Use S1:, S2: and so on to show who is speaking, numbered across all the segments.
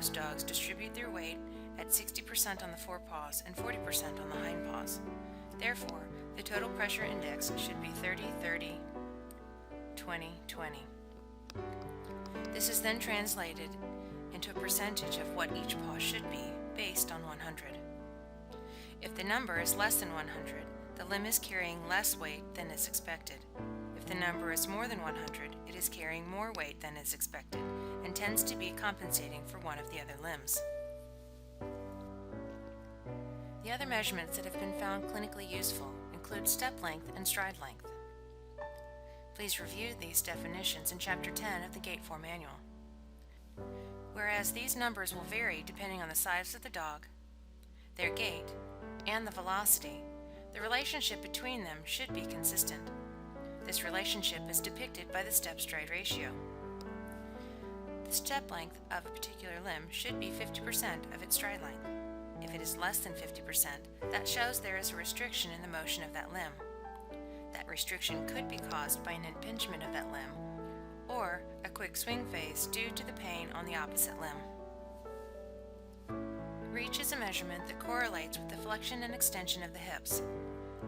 S1: most dogs distribute their weight at 60% on the forepaws and 40% on the hind paws. Therefore, the total pressure index should be 30-30, 20-20. This is then translated into a percentage of what each paw should be based on 100. If the number is less than 100, the limb is carrying less weight than is expected. If the number is more than 100, it is carrying more weight than is expected and tends to be compensating for one of the other limbs. The other measurements that have been found clinically useful include step length and stride length. Please review these definitions in Chapter 10 of the Gait 4 manual. Whereas these numbers will vary depending on the size of the dog, their gait, and the velocity, the relationship between them should be consistent. This relationship is depicted by the step-stride ratio. The step length of a particular limb should be 50% of its stride length. If it is less than 50%, that shows there is a restriction in the motion of that limb. That restriction could be caused by an impingement of that limb, or a quick swing phase due to the pain on the opposite limb. Reach is a measurement that correlates with the flexion and extension of the hips.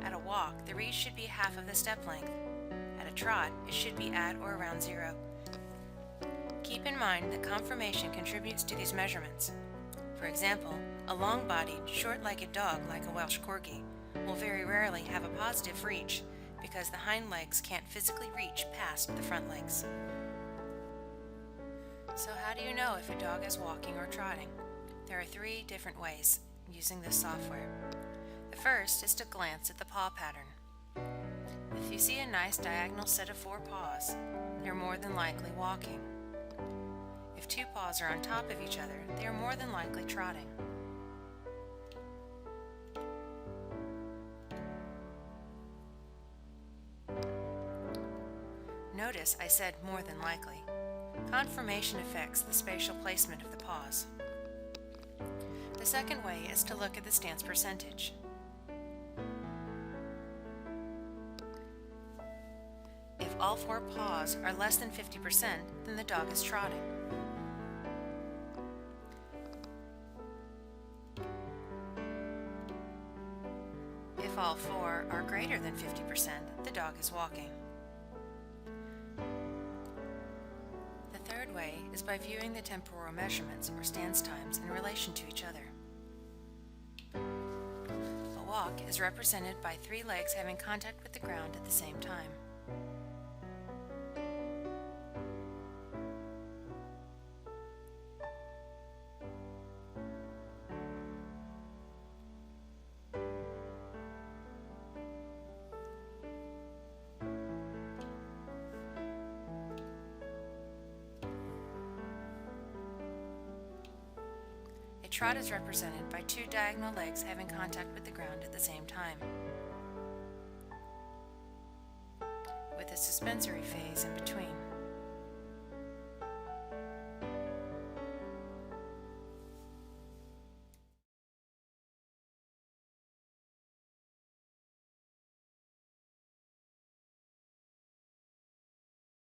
S1: At a walk, the reach should be half of the step length. At a trot, it should be at or around 0. Keep in mind that conformation contributes to these measurements. For example, a long-bodied, short-legged dog like a Welsh Corgi will very rarely have a positive reach because the hind legs can't physically reach past the front legs. So how do you know if a dog is walking or trotting? There are 3 different ways using this software. The first is to glance at the paw pattern. If you see a nice diagonal set of 4 paws, they're more than likely walking. If 2 paws are on top of each other, they are more than likely trotting. Notice I said more than likely. Conformation affects the spatial placement of the paws. The second way is to look at the stance percentage. If all 4 paws are less than 50%, then the dog is trotting. If all 4 are greater than 50%, the dog is walking. The third way is by viewing the temporal measurements or stance times in relation to each other. A walk is represented by 3 legs having contact with the ground at the same time. A trot is represented by 2 diagonal legs having contact with the ground at the same time, with a suspensory phase in between.